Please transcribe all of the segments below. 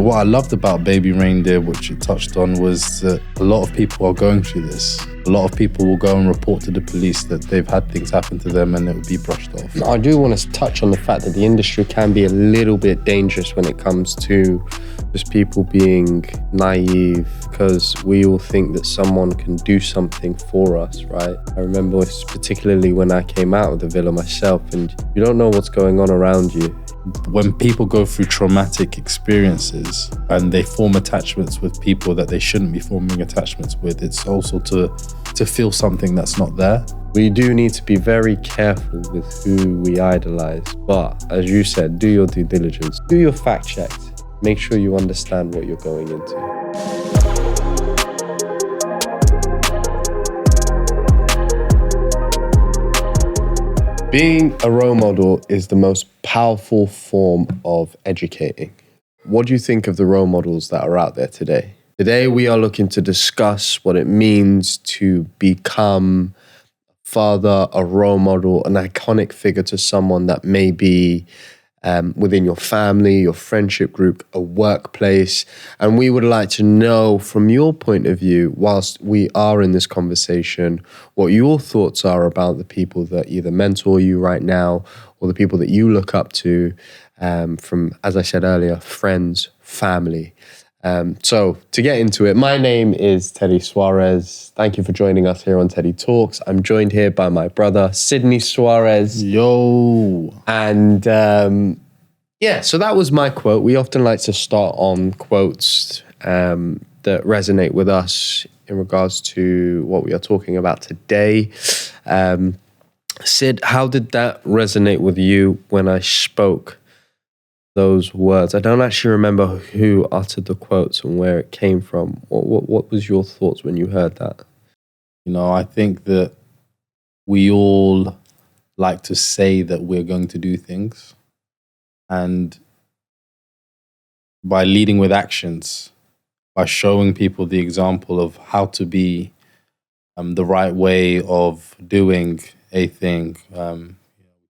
what I loved about Baby Reindeer, which it touched on, was that a lot of people are going through this. A lot of people will go and report to the police that they've had things happen to them and it will be brushed off. I do want to touch on the fact that the industry can be a little bit dangerous when it comes to just people being naive, because we all think that someone can do something for us, right? I remember particularly when I came out of the villa myself, and you don't know what's going on around you. When people go through traumatic experiences and they form attachments with people that they shouldn't be forming attachments with, it's also to feel something that's not there. We do need to be very careful with who we idolize. But as you said, do your due diligence, do your fact checks, make sure you understand what you're going into. Being a role model is the most powerful form of educating. What do you think of the role models that are out there today? Today, we are looking to discuss what it means to become a father, a role model, an iconic figure to someone that may be within your family, your friendship group, a workplace. And we would like to know from your point of view, whilst we are in this conversation, what your thoughts are about the people that either mentor you right now or the people that you look up to from, as I said earlier, friends, family. So to get into it, my name is Teddy Soares. Thank you for joining us here on Teddy Talks. I'm joined here by my brother, Sidney Soares. Yo. And so that was my quote. We often like to start on quotes that resonate with us in regards to what we are talking about today. Sid, how did that resonate with you when I spoke those words? I don't actually remember who uttered the quotes and where it came from. What was your thoughts when you heard that? You know, I think that we all like to say that we're going to do things. And by leading with actions, by showing people the example of how to be the right way of doing a thing, you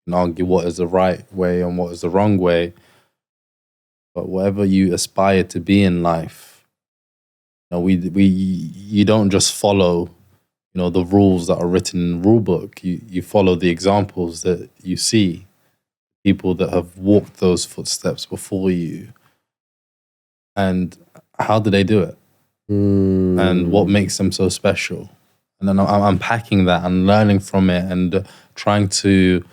can argue what is the right way and what is the wrong way. But whatever you aspire to be in life, you know, you don't just follow, you know, the rules that are written in the rule book. You follow the examples that you see, people that have walked those footsteps before you. And how do they do it? And what makes them so special? And then I'm unpacking that and learning from it and trying to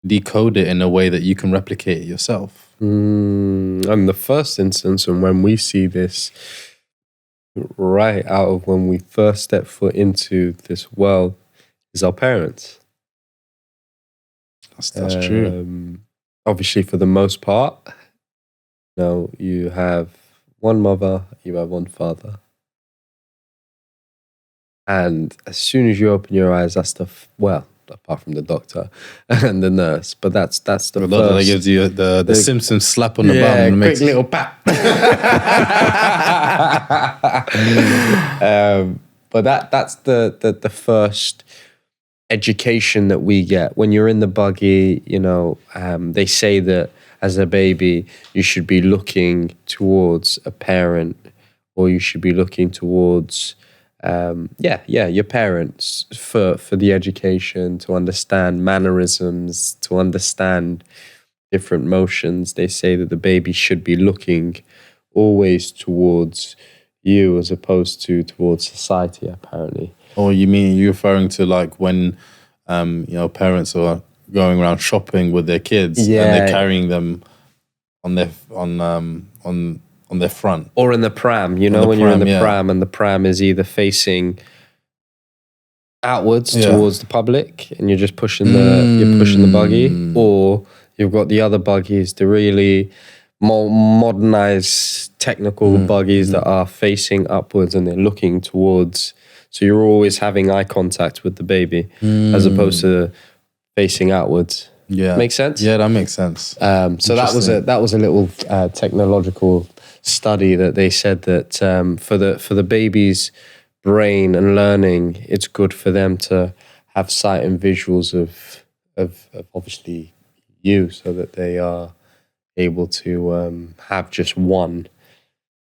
decode it in a way that you can replicate it yourself. And the first instance, and when we see this right out of when we first step foot into this world, is our parents. That's true. Obviously, for the most part, you know, you have one mother, you have one father. And as soon as you open your eyes, that's apart from the doctor and the nurse, but that's the first. That gives you the Simpsons slap on the bum. And quick little pat. But that's the first education that we get. When you're in the buggy, you know, they say that as a baby, you should be looking towards a parent, or you should be looking towards your parents for the education, to understand mannerisms, to understand different motions. They say that the baby should be looking always towards you as opposed to towards society, apparently. Or you're referring to like when you know, parents are going around shopping with their kids and they're carrying them on their front. Or in the pram, you know, when you're in the pram and the pram is either facing outwards towards the public and you're just pushing the buggy, or you've got the other buggies, the really more modernized technical buggies that are facing upwards and they're looking towards. So you're always having eye contact with the baby as opposed to facing outwards. Yeah. Make sense? Yeah, that makes sense. So that was a little technological study that they said that for the baby's brain and learning, it's good for them to have sight and visuals of obviously you, so that they are able to have just one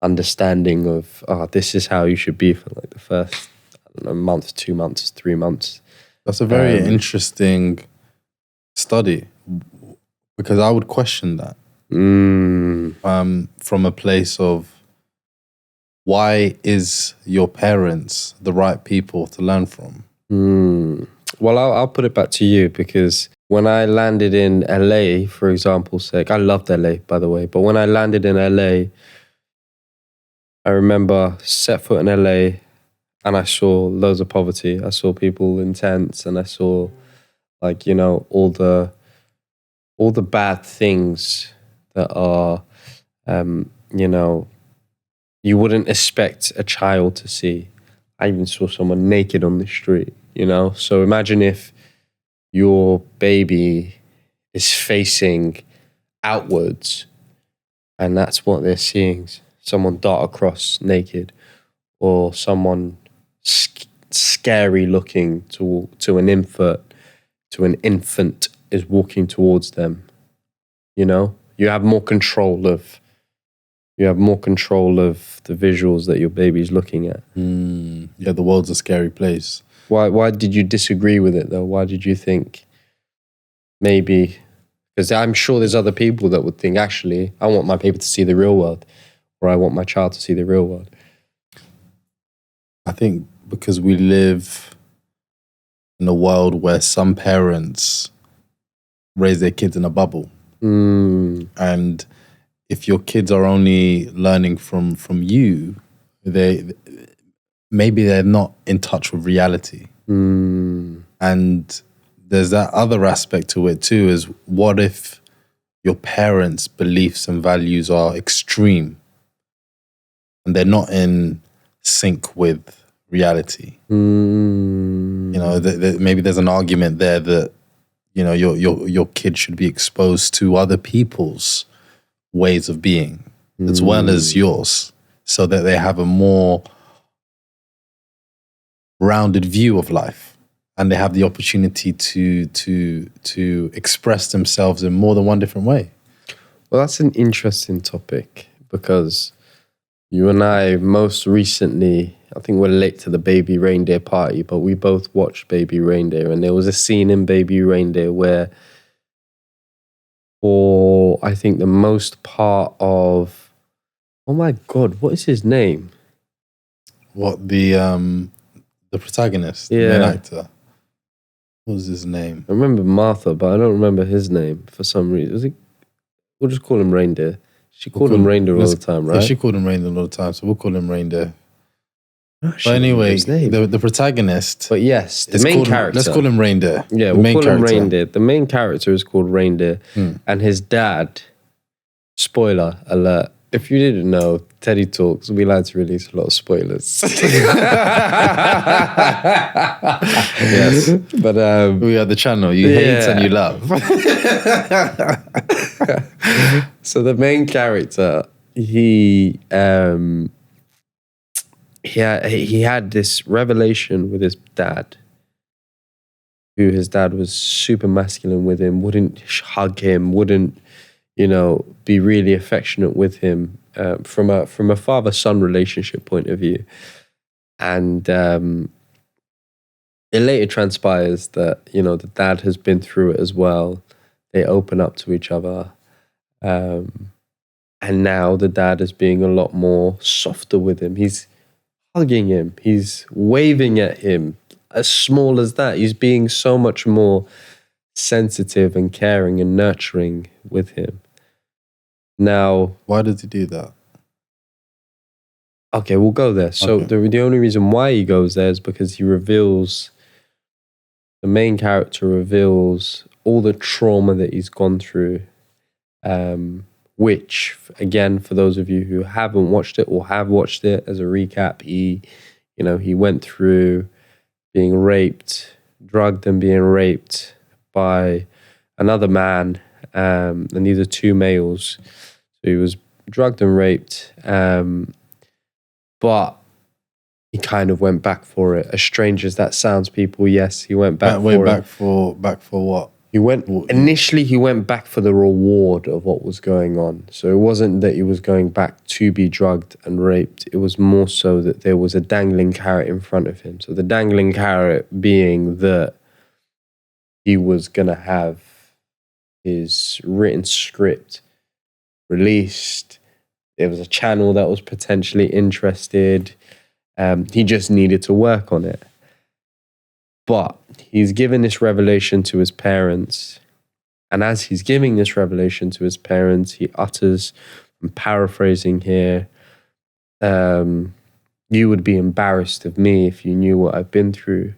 understanding of, this is how you should be for like the first, I don't know, month, 2 months, 3 months. That's a very interesting study, because I would question that from a place of, why is your parents the right people to learn from? Well, I'll put it back to you, because when I landed in LA, for example's sake, I loved LA, by the way, but when I landed in LA, I remember set foot in LA and I saw loads of poverty. I saw people in tents, and I saw, like, you know, all the bad things that are, you know, you wouldn't expect a child to see. I even saw someone naked on the street, you know? So imagine if your baby is facing outwards and that's what they're seeing. Someone dart across naked, or someone scary looking to an infant is walking towards them. You know, you have more control of the visuals that your baby's looking at. Yeah, the world's a scary place. Why did you disagree with it though? Why did you think maybe? Because I'm sure there's other people that would think, actually, I want my baby to see the real world, or I want my child to see the real world. I think because we live in a world where some parents raise their kids in a bubble. And if your kids are only learning from you, maybe they're not in touch with reality. And there's that other aspect to it too, is what if your parents' beliefs and values are extreme and they're not in sync with reality? You know, maybe there's an argument there that, you know, your kid should be exposed to other people's ways of being as well as yours, so that they have a more rounded view of life, and they have the opportunity to express themselves in more than one different way. Well, that's an interesting topic, because you and I most recently, I think we're late to the Baby Reindeer party, but we both watched Baby Reindeer, and there was a scene in Baby Reindeer where, for I think the most part of, oh my God, what is his name? What, the protagonist, the main actor? What was his name? I remember Martha, but I don't remember his name for some reason. We'll just call him Reindeer. She called him Reindeer all the time, right? Yeah, she called him Reindeer all the time, so we'll call him Reindeer. But anyway, the protagonist. But yes, the main character. Let's call him Reindeer. Yeah, we'll call him Reindeer. The main character is called Reindeer. And his dad, spoiler alert, if you didn't know, Teddy Talks, we like to release a lot of spoilers. Yes. But we are the channel you hate and you love. So the main character, he had this revelation with his dad, who his dad was super masculine with him, wouldn't hug him, wouldn't, you know, be really affectionate with him from a father-son relationship point of view. And it later transpires that, you know, the dad has been through it as well. They open up to each other. And now the dad is being a lot more softer with him. He's hugging him. He's waving at him. As small as that, he's being so much more sensitive and caring and nurturing with him. Now, why does he do that? Okay, we'll go there. So the only reason why he goes there is because the main character reveals all the trauma that he's gone through, which, again, for those of you who haven't watched it or have watched it, as a recap, he went through being raped, drugged and being raped by another man, and these are two males. So he was drugged and raped, but he kind of went back for it. As strange as that sounds, people, yes, he went back for it. Back for what? He went back for the reward of what was going on. So it wasn't that he was going back to be drugged and raped. It was more so that there was a dangling carrot in front of him. So the dangling carrot being that he was going to have his written script released. There was a channel that was potentially interested. He just needed to work on it. But he's given this revelation to his parents. And as he's giving this revelation to his parents, he utters, I'm paraphrasing here, you would be embarrassed of me if you knew what I've been through.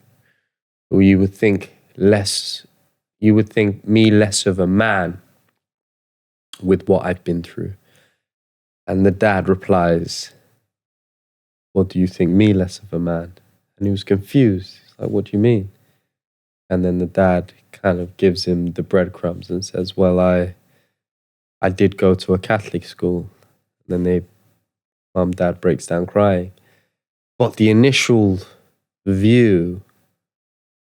Or you would think me less of a man with what I've been through. And the dad replies, what do you think me less of a man? And he was confused. He's like, what do you mean? And then the dad kind of gives him the breadcrumbs and says, well, I did go to a Catholic school. And then dad breaks down crying. But the initial view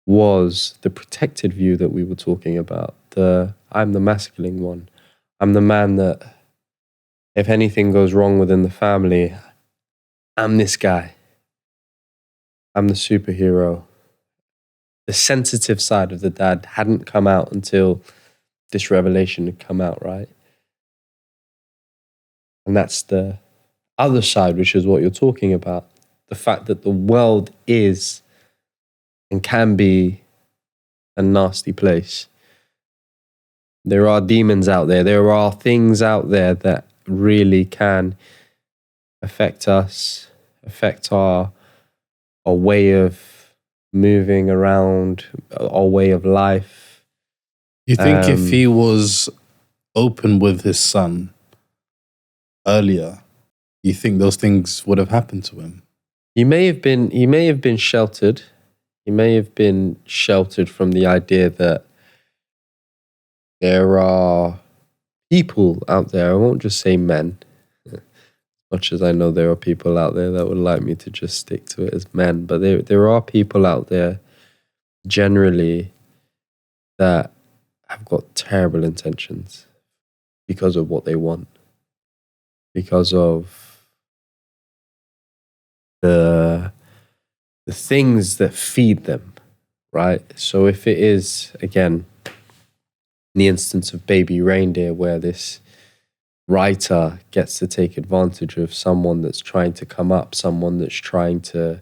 was the protected view that we were talking about. I'm the masculine one. I'm the man that if anything goes wrong within the family, I'm this guy. I'm the superhero. The sensitive side of the dad hadn't come out until this revelation had come out, right? And that's the other side, which is what you're talking about. The fact that the world is and can be a nasty place. There are demons out there. There are things out there that really can affect us, affect our way of moving around, our way of life. You think if he was open with his son earlier, you think those things would have happened to him? He may have been sheltered. He may have been sheltered from the idea that there are people out there, I won't just say men, as much as I know there are people out there that would like me to just stick to it as men, but there are people out there generally that have got terrible intentions because of what they want, because of the things that feed them, right? So if it is, again, in the instance of Baby Reindeer, where this writer gets to take advantage of someone that's trying to come up, someone that's trying to,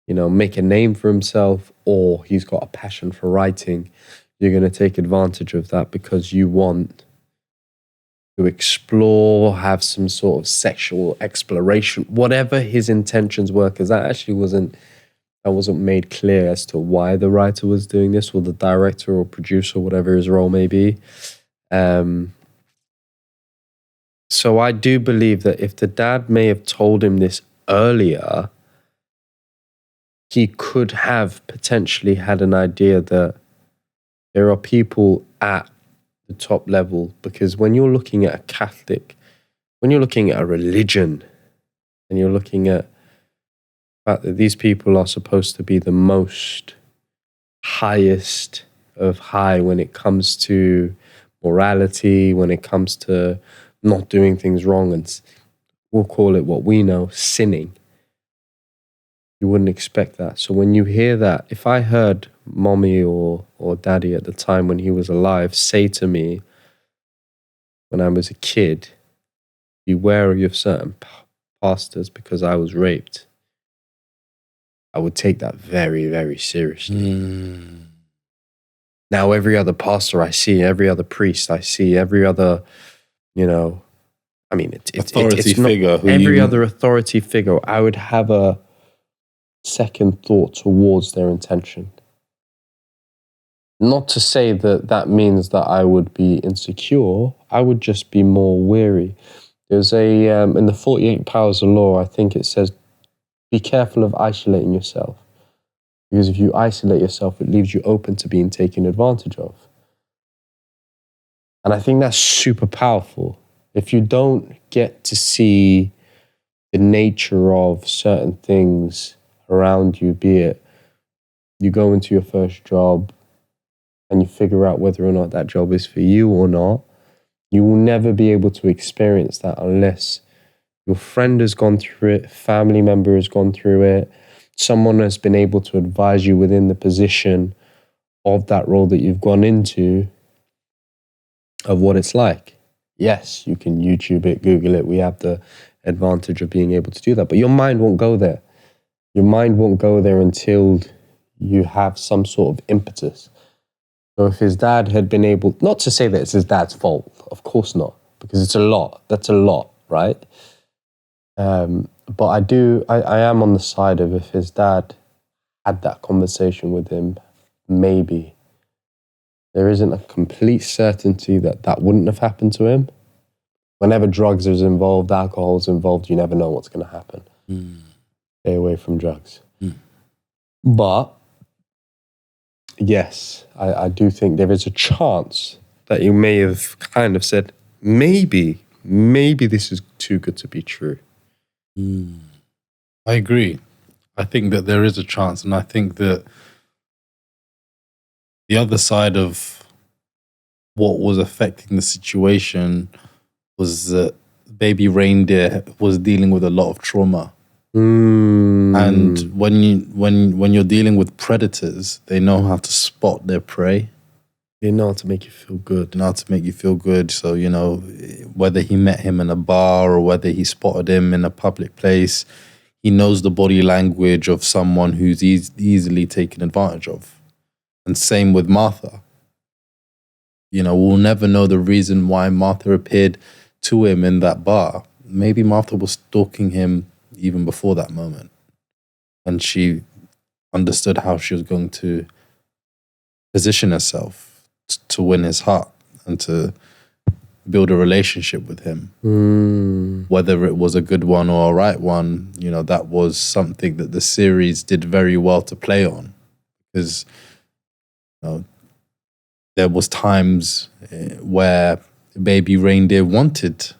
make a name for himself, or he's got a passion for writing, you're going to take advantage of that because you want to explore, have some sort of sexual exploration, whatever his intentions were, because that actually wasn't made clear as to why the writer was doing this, or the director or producer, whatever his role may be. So I do believe that if the dad may have told him this earlier, he could have potentially had an idea that there are people at the top level, because when you're looking at a Catholic, when you're looking at a religion, and you're looking at the fact that these people are supposed to be the most highest of high when it comes to morality, when it comes to not doing things wrong, and we'll call it what we know, sinning. You wouldn't expect that. So when you hear that, if I heard mommy or daddy at the time when he was alive say to me when I was a kid, be wary of certain pastors because I was raped, I would take that very, very seriously. Now, every other pastor I see, every other priest I see, every other, authority figure. Every other authority figure, I would have a second thought towards their intention. Not to say that means that I would be insecure. I would just be more wary. There's in the 48 Powers of Law, I think it says, be careful of isolating yourself. Because if you isolate yourself, it leaves you open to being taken advantage of. And I think that's super powerful. If you don't get to see the nature of certain things around you, be it you go into your first job, and you figure out whether or not that job is for you or not, you will never be able to experience that unless your friend has gone through it, family member has gone through it, someone has been able to advise you within the position of that role that you've gone into of what it's like. Yes, you can YouTube it, Google it. We have the advantage of being able to do that, but your mind won't go there. Your mind won't go there until you have some sort of impetus. So if his dad had been able, not to say that it's his dad's fault, of course not, because it's a lot. That's a lot, right? But I am on the side of if his dad had that conversation with him, maybe there isn't a complete certainty that that wouldn't have happened to him. Whenever drugs is involved, alcohol is involved, you never know what's going to happen. Stay away from drugs. But yes, I do think there is a chance that you may have kind of said, maybe this is too good to be true. I agree. I think that there is a chance, and I think that the other side of what was affecting the situation was that Baby Reindeer was dealing with a lot of trauma. And when you're dealing with predators, they know how to spot their prey. They know how to make you feel good. They know how to make you feel good. So, you know, whether he met him in a bar or whether he spotted him in a public place, he knows the body language of someone who's easily taken advantage of. And same with Martha. You know, we'll never know the reason why Martha appeared to him in that bar. Maybe Martha was stalking him even before that moment. And she understood how she was going to position herself to win his heart and to build a relationship with him. Whether it was a good one or a right one, you know, that was something that the series did very well to play on. Because, you know, there was times where Baby Reindeer wanted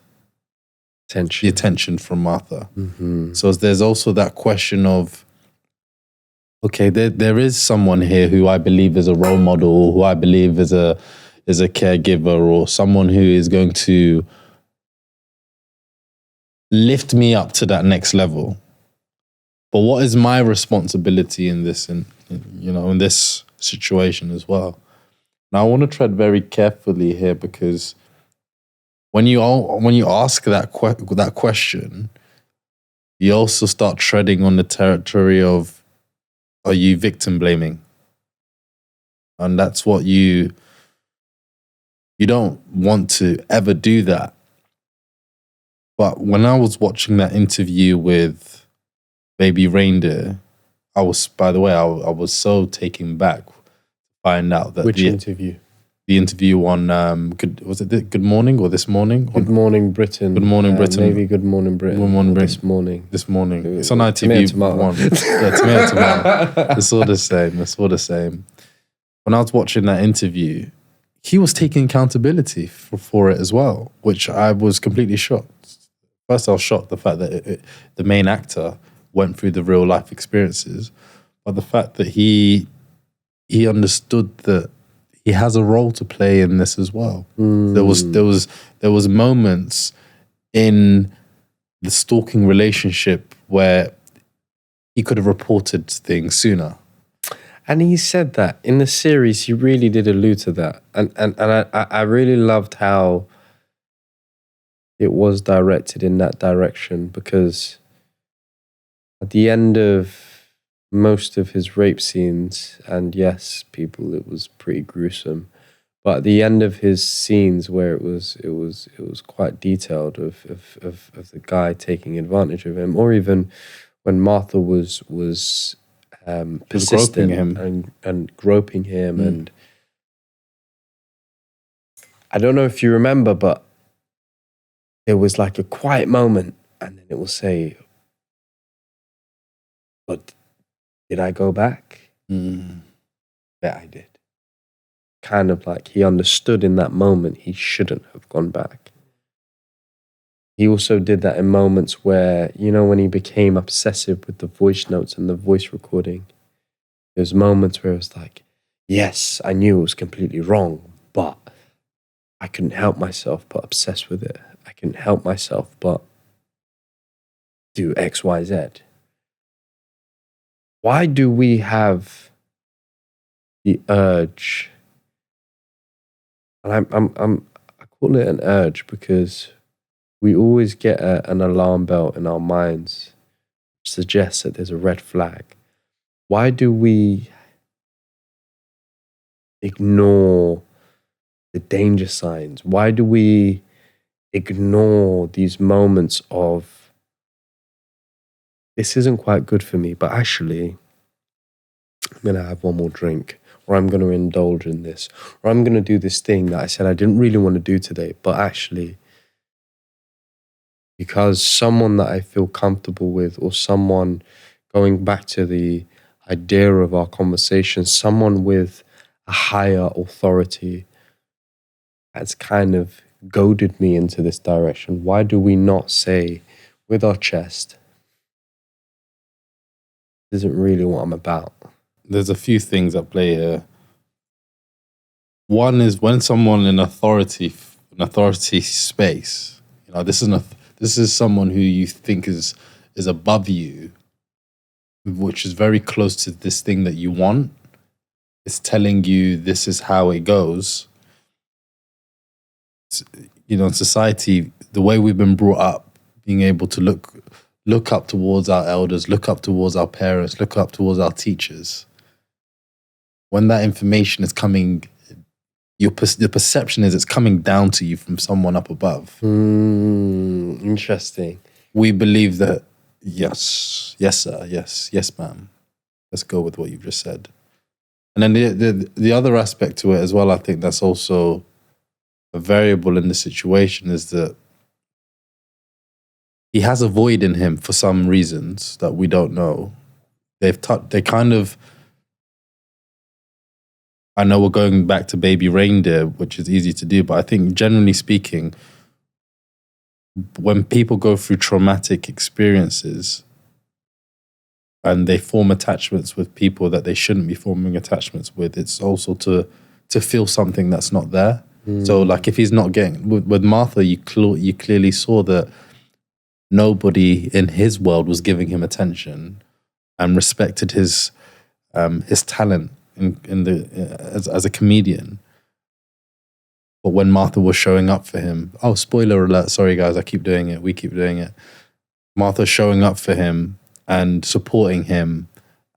the attention from Martha. So there's also that question of, okay, there is someone here who I believe is a role model, who I believe is a caregiver, or someone who is going to lift me up to that next level. But what is my responsibility in this, in this situation as well? Now I want to tread very carefully here, because when you ask that question, you also start treading on the territory of, are you victim blaming? And that's what you don't want to ever do that. But when I was watching that interview with Baby Reindeer, I was so taken back to find out that interview? The interview on Good Morning or This Morning? Good Morning Britain. Good Morning Britain. Maybe Good Morning Britain. Good Morning Britain. This morning. It's on ITV Tomato. One. Yeah, tomato. It's all the same. When I was watching that interview, he was taking accountability for it as well, which I was completely shocked. First, I was shocked the fact that the main actor went through the real life experiences, but the fact that he understood that he has a role to play in this as well. There was moments in the stalking relationship where he could have reported things sooner. And he said that in the series, he really did allude to that. And I really loved how it was directed in that direction, because at the end of most of his rape scenes, and yes, people, it was pretty gruesome, but at the end of his scenes where it was quite detailed of the guy taking advantage of him, or even when Martha was persistent and groping him. And I don't know if you remember, but there was like a quiet moment, and then it will say, but did I go back? Yeah, I did. Kind of like he understood in that moment he shouldn't have gone back. He also did that in moments where, you know, when he became obsessive with the voice notes and the voice recording, there's moments where it was like, yes, I knew it was completely wrong, but I couldn't help myself but obsess with it. I couldn't help myself but do X, Y, Z. Why do we have the urge? And I call it an urge because we always get an alarm bell in our minds, which suggests that there's a red flag. Why do we ignore the danger signs? Why do we ignore these moments of, this isn't quite good for me, but actually, I'm going to have one more drink, or I'm going to indulge in this, or I'm going to do this thing that I said I didn't really want to do today, but actually, because someone that I feel comfortable with, or someone, going back to the idea of our conversation, someone with a higher authority has kind of goaded me into this direction. Why do we not say with our chest, this isn't really what I'm about? There's a few things at play here. One is when someone in authority space, this is someone who you think is above you, which is very close to this thing that you want. It's telling you this is how it goes. In society, the way we've been brought up, being able to look up towards our elders, look up towards our parents, look up towards our teachers. When that information is coming, the perception is it's coming down to you from someone up above. Interesting. We believe that, yes, sir, yes, ma'am. Let's go with what you've just said. And then the other aspect to it as well, I think that's also a variable in the situation, is that he has a void in him for some reasons that we don't know. I know we're going back to Baby Reindeer, which is easy to do, but I think generally speaking, when people go through traumatic experiences and they form attachments with people that they shouldn't be forming attachments with, it's also to feel something that's not there. So like if he's not getting, with Martha, you clearly saw that nobody in his world was giving him attention and respected his talent as a comedian. But when Martha was showing up for him, spoiler alert, sorry guys, we keep doing it. Martha showing up for him and supporting him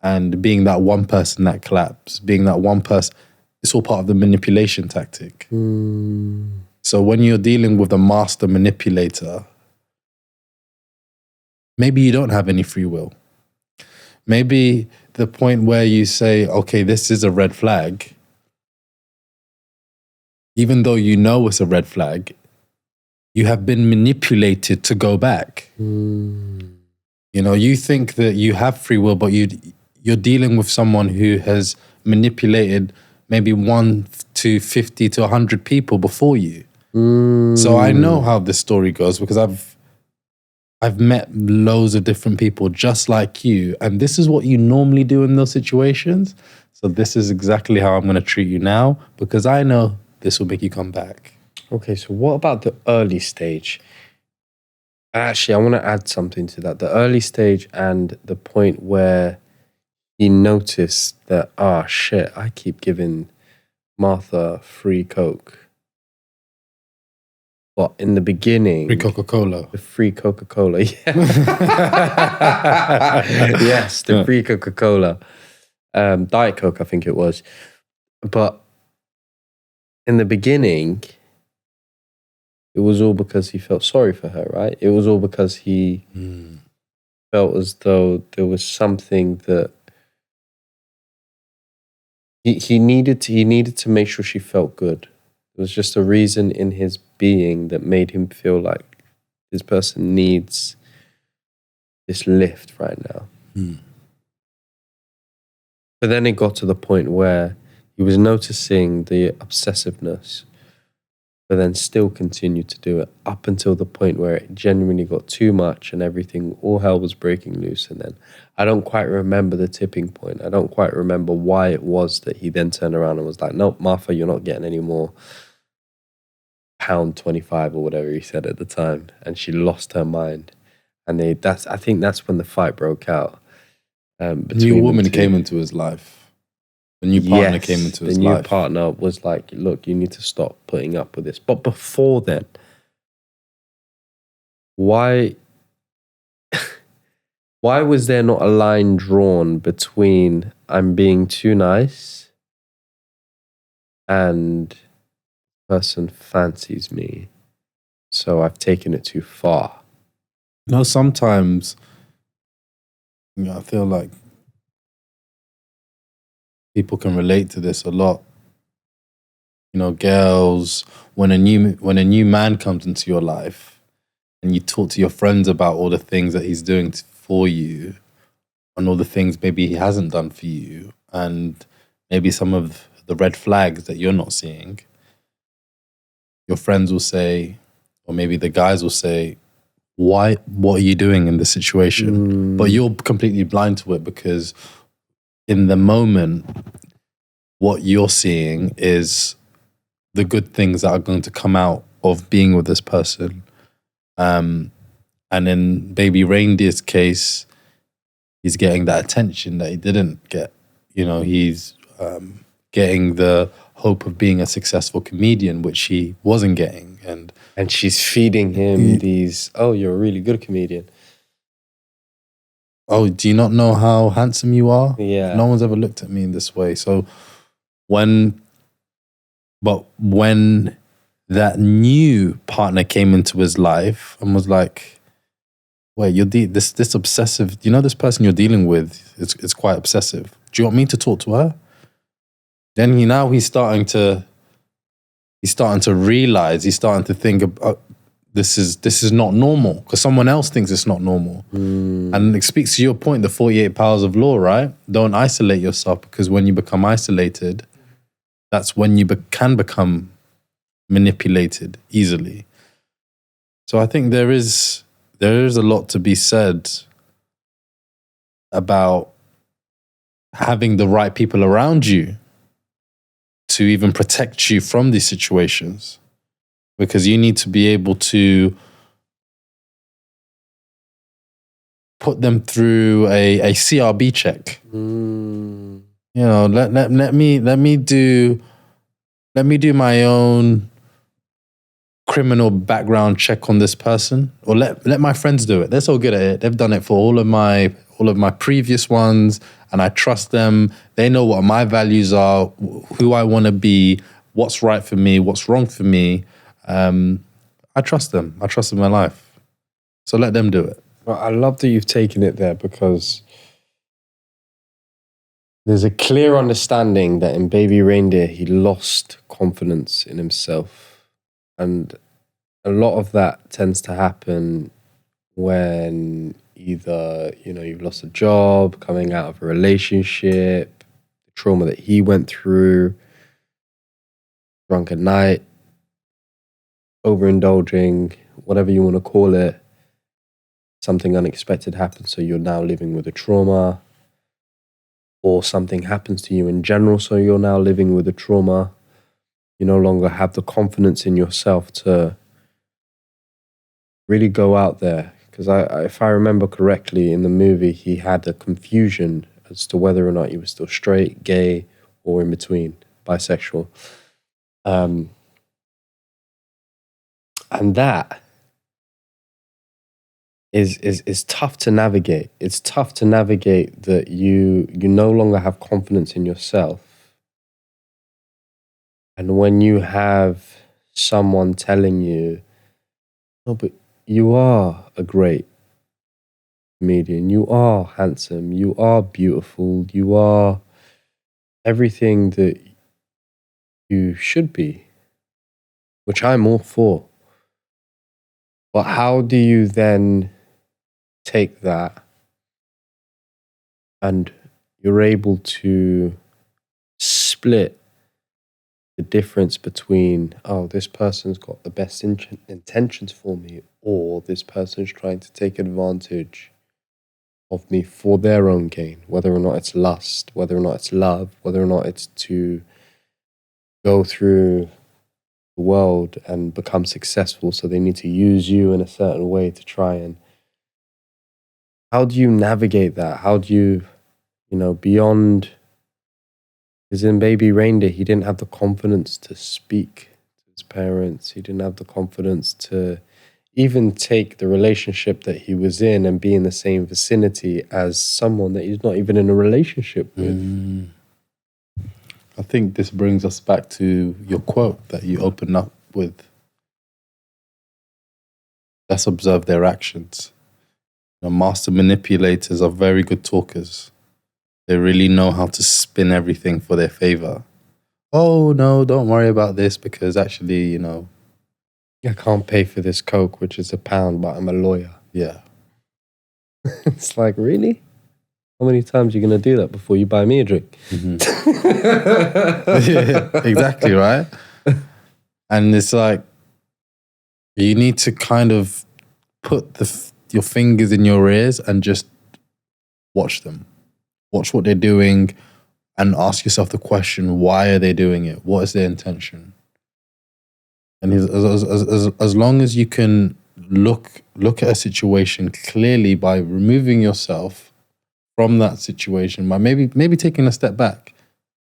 and being that one person that claps, being that one person, it's all part of the manipulation tactic. So when you're dealing with a master manipulator, maybe you don't have any free will. Maybe the point where you say, okay, this is a red flag, even though you know it's a red flag, you have been manipulated to go back. You think that you have free will, but you're dealing with someone who has manipulated maybe 1 to 50 to 100 people before you. So I know how this story goes because I've met loads of different people just like you, and this is what you normally do in those situations. So this is exactly how I'm going to treat you now because I know this will make you come back. Okay, so what about the early stage? Actually, I want to add something to that. The early stage and the point where he noticed that, shit, I keep giving Martha free Coke. But in the beginning... Free Coca-Cola. The free Coca-Cola, yeah. Yes, the free Coca-Cola. Diet Coke, I think it was. But in the beginning, it was all because he felt sorry for her, right? It was all because he felt as though there was something that he needed to make sure she felt good. It was just a reason in his being that made him feel like this person needs this lift right now. But then it got to the point where he was noticing the obsessiveness but then still continued to do it up until the point where it genuinely got too much and everything, all hell was breaking loose. And then I don't quite remember the tipping point. I don't quite remember why it was that he then turned around and was like, nope, Martha, you're not getting any more pound 25 or whatever he said at the time. And she lost her mind. And I think that's when the fight broke out. New woman came into his life. The new partner came into his life. The new partner was like, look, you need to stop putting up with this. But before then, why was there not a line drawn between I'm being too nice and person fancies me, so I've taken it too far? Sometimes I feel like people can relate to this a lot. Girls, when a new man comes into your life and you talk to your friends about all the things that he's doing for you and all the things maybe he hasn't done for you and maybe some of the red flags that you're not seeing, your friends will say, or maybe the guys will say, what are you doing in this situation? But you're completely blind to it because in the moment, what you're seeing is the good things that are going to come out of being with this person. And in Baby Reindeer's case, he's getting that attention that he didn't get. He's getting the hope of being a successful comedian, which he wasn't getting. And she's feeding him these, oh, you're a really good comedian. Oh, do you not know how handsome you are? Yeah. No one's ever looked at me in this way. So when that new partner came into his life and was like, wait, this obsessive, this person you're dealing with is quite obsessive. Do you want me to talk to her? Then he's starting to realize, he's starting to think about, this is not normal because someone else thinks it's not normal. And it speaks to your point, the 48 powers of law, right? Don't isolate yourself, because when you become isolated, that's when you can become manipulated easily. So I think there is a lot to be said about having the right people around you to even protect you from these situations, because you need to be able to put them through a CRB check. Let me do my own criminal background check on this person, or let my friends do it. They're so good at it. They've done it for all of my previous ones, and I trust them. They know what my values are, who I want to be, what's right for me, what's wrong for me. I trust them. I trust in my life. So let them do it. Well, I love that you've taken it there, because there's a clear understanding that in Baby Reindeer, he lost confidence in himself. And a lot of that tends to happen when either, you've lost a job, coming out of a relationship, the trauma that he went through, drunk at night, overindulging, whatever you want to call it. Something unexpected happens, so you're now living with a trauma. Or something happens to you in general, so you're now living with a trauma. You no longer have the confidence in yourself to really go out there. Because if I remember correctly, in the movie, he had a confusion as to whether or not he was still straight, gay, or in between, bisexual. And that is tough to navigate. It's tough to navigate that you no longer have confidence in yourself. And when you have someone telling you, "Oh, but you are a great comedian, you are handsome, you are beautiful, you are everything that you should be," which I'm all for. But how do you then take that and you're able to split the difference between, oh, this person's got the best intentions for me, or this person's trying to take advantage of me for their own gain, whether or not it's lust, whether or not it's love, whether or not it's to go through the world and become successful, so they need to use you in a certain way to try and... How do you navigate that? How do you, beyond... Because in Baby Reindeer, he didn't have the confidence to speak to his parents. He didn't have the confidence to even take the relationship that he was in and be in the same vicinity as someone that he's not even in a relationship with. I think this brings us back to your quote that you opened up with. Let's observe their actions. Master manipulators are very good talkers. They really know how to spin everything for their favor. Oh, no, don't worry about this because actually, I can't pay for this Coke, which is £1, but I'm a lawyer. Yeah. It's like, really? How many times are you going to do that before you buy me a drink? Yeah, exactly, right? And it's like, you need to kind of put your fingers in your ears and just watch them. Watch what they're doing and ask yourself the question, why are they doing it? What is their intention? And as long as you can look at a situation clearly by removing yourself from that situation, by maybe taking a step back,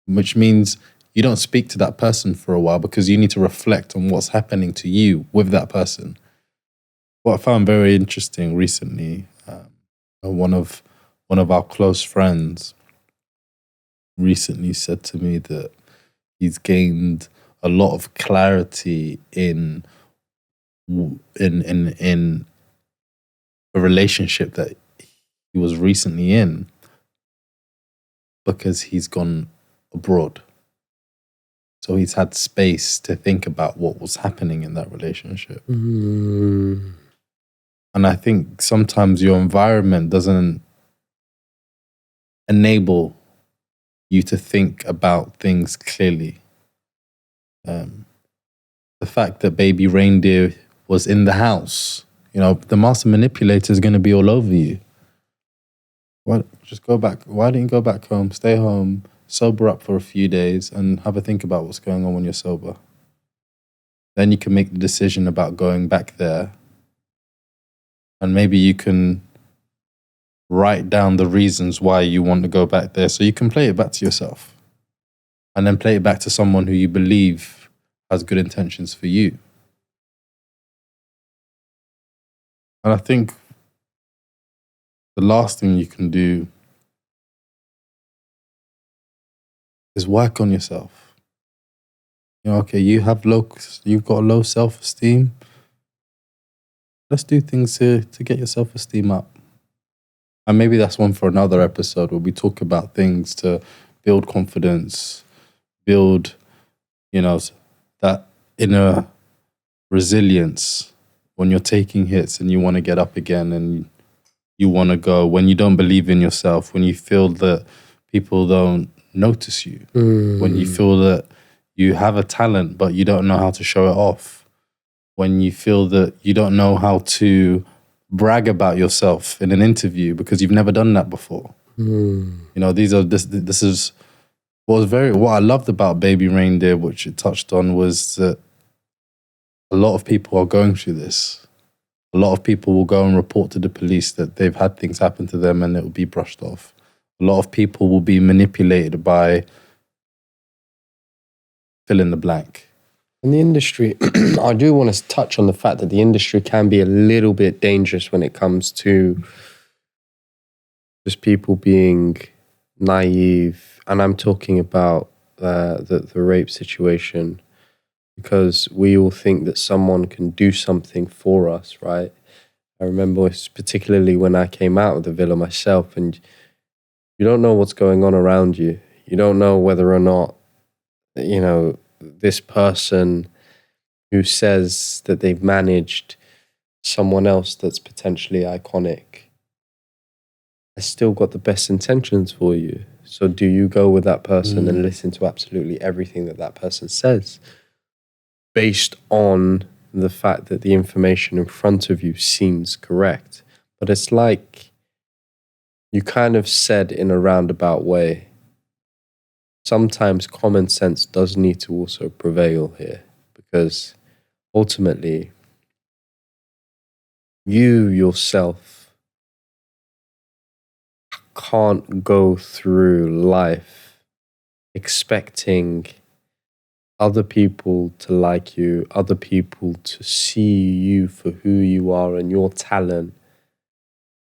which means you don't speak to that person for a while because you need to reflect on what's happening to you with that person. What I found very interesting recently, one of our close friends recently said to me that he's gained a lot of clarity in a relationship that he was recently in because he's gone abroad. So he's had space to think about what was happening in that relationship. And I think sometimes your environment doesn't enable you to think about things clearly. The fact that Baby Reindeer was in the house, the master manipulator is going to be all over you. Just go back. Why didn't you go back home, stay home, sober up for a few days and have a think about what's going on when you're sober? Then you can make the decision about going back there. And maybe you can write down the reasons why you want to go back there so you can play it back to yourself. And then play it back to someone who you believe has good intentions for you. And I think the last thing you can do is work on yourself. Okay, you've got low self-esteem. Let's do things to get your self-esteem up. And maybe that's one for another episode where we talk about things to build confidence, build, that inner resilience when you're taking hits and you want to get up again and you want to go, when you don't believe in yourself, when you feel that people don't notice you, when you feel that you have a talent but you don't know how to show it off, when you feel that you don't know how to brag about yourself in an interview because you've never done that before. This is what I loved about Baby Reindeer, which it touched on, was that a lot of people are going through this. A lot of people will go and report to the police that they've had things happen to them and it will be brushed off. A lot of people will be manipulated by fill in the blank. In the industry, I do want to touch on the fact that the industry can be a little bit dangerous when it comes to just people being naive. And I'm talking about the rape situation, because we all think that someone can do something for us, right? I remember particularly when I came out of the villa myself, and you don't know what's going on around you. You don't know whether or not, this person who says that they've managed someone else that's potentially iconic. has still got the best intentions for you. So do you go with that person and listen to absolutely everything that that person says based on the fact that the information in front of you seems correct? But it's like you kind of said in a roundabout way, sometimes common sense does need to also prevail here, because ultimately you yourself can't go through life expecting other people to like you, other people to see you for who you are and your talent,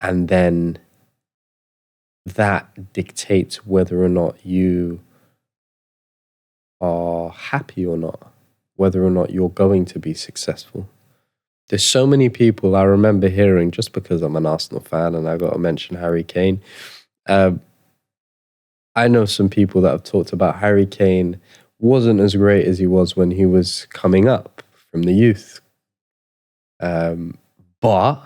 and then that dictates whether or not you are happy or not, whether or not you're going to be successful. There's so many people I remember hearing, just because I'm an Arsenal fan and I got to mention Harry Kane. I know some people that have talked about Harry Kane wasn't as great as he was when he was coming up from the youth. But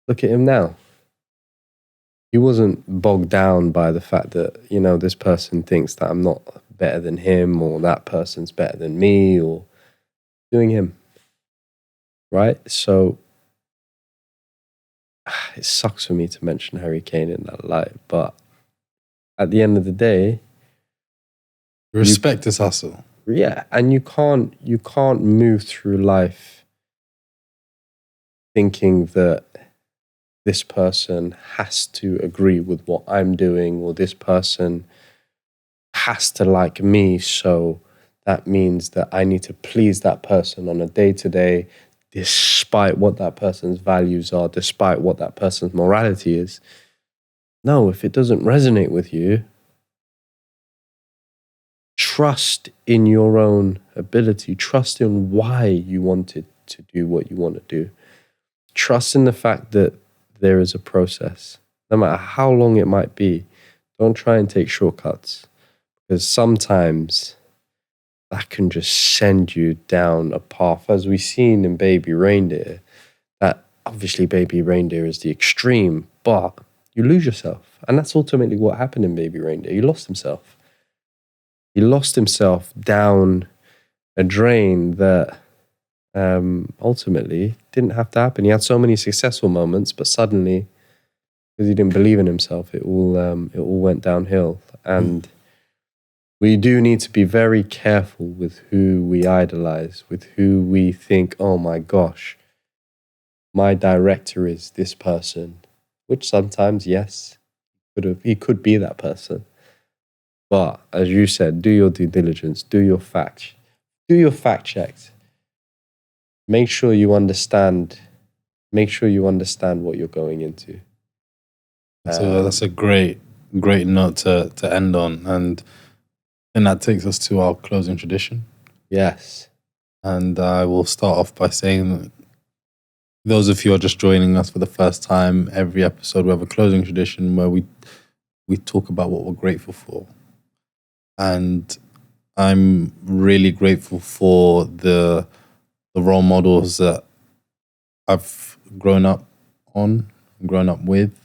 look at him now. He wasn't bogged down by the fact that, you know, this person thinks that I'm not better than him, or that person's better than me, or doing him. Right? So it sucks for me to mention Harry Kane in that light, but at the end of the day, Respect his hustle. yeah, and you can't move through life thinking that this person has to agree with what I'm doing, or this person has to like me, so that means that I need to please that person on a day-to-day, despite what that person's values are, despite what that person's morality is. No, if it doesn't resonate with you, trust in your own ability. Trust in why you wanted to do what you want to do. Trust in the fact that there is a process. No matter how long it might be, don't try and take shortcuts, because sometimes that can just send you down a path, as we've seen in Baby Reindeer. That obviously Baby Reindeer is the extreme, but you lose yourself. And that's ultimately what happened in Baby Reindeer. He lost himself. He lost himself down a drain that ultimately didn't have to happen. He had so many successful moments, but suddenly, because he didn't believe in himself, it all went downhill. And we do need to be very careful with who we idolize, with who we think, oh my gosh, my director is this person, which sometimes, yes, he could be that person. But as you said, do your due diligence, do your fact checks. Make sure you understand what you're going into. So that's a great note to end on. And that takes us to our closing tradition. Yes. And I will start off by saying that those of you who are just joining us for the first time, every episode we have a closing tradition where we talk about what we're grateful for. And I'm really grateful for the role models that I've grown up with.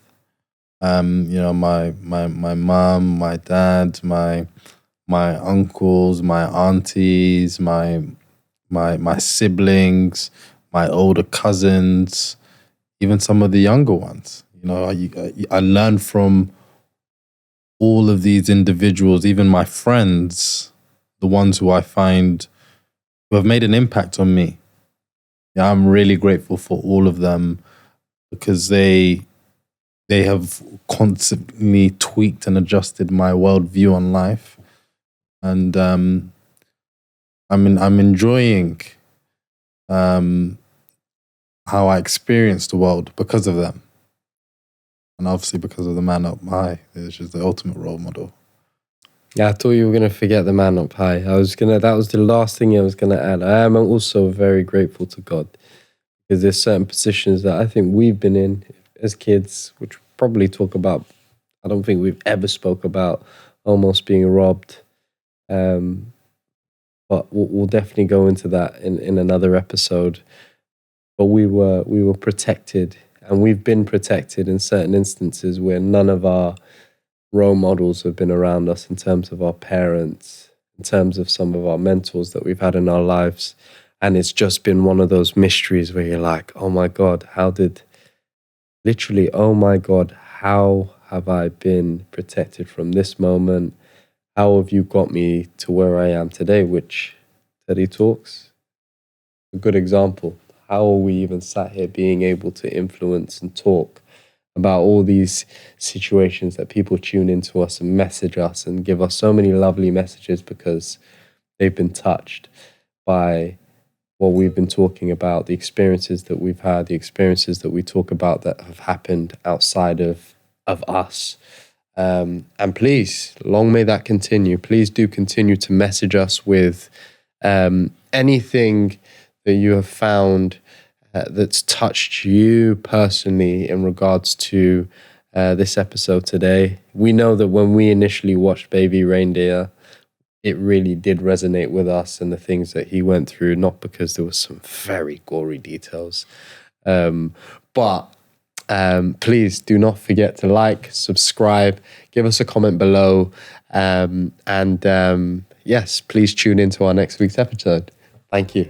You know, my mom, my dad, my uncles, my aunties, my siblings, my older cousins, even some of the younger ones. You know, I learned from all of these individuals, even my friends, the ones who I find who have made an impact on me. Yeah, I'm really grateful for all of them, because they have constantly tweaked and adjusted my worldview on life. And I'm enjoying how I experience the world because of them. And obviously because of the man up high, which is the ultimate role model. Yeah, I thought you were going to forget the man up high. That was the last thing I was going to add. I am also very grateful to God, because there's certain positions that I think we've been in as kids, which we probably talk about. I don't think we've ever spoke about almost being robbed. But we'll definitely go into that in another episode. But we were protected, And we've been protected in certain instances where none of our role models have been around us, in terms of our parents, in terms of some of our mentors that we've had in our lives. And it's just been one of those mysteries where you're like, oh my God, oh my God, how have I been protected from this moment? How have you got me to where I am today? Which Teddy Talks, a good example. How are we even sat here being able to influence and talk about all these situations that people tune into us and message us and give us so many lovely messages because they've been touched by what we've been talking about, the experiences that we've had, the experiences that we talk about that have happened outside of us. And please, long may that continue. Please do continue to message us with anything that you have found that's touched you personally in regards to this episode today. We know that when we initially watched Baby Reindeer, it really did resonate with us and the things that he went through, not because there was some very gory details, but please do not forget to like, subscribe, give us a comment below, and yes, please tune into our next week's episode. Thank you.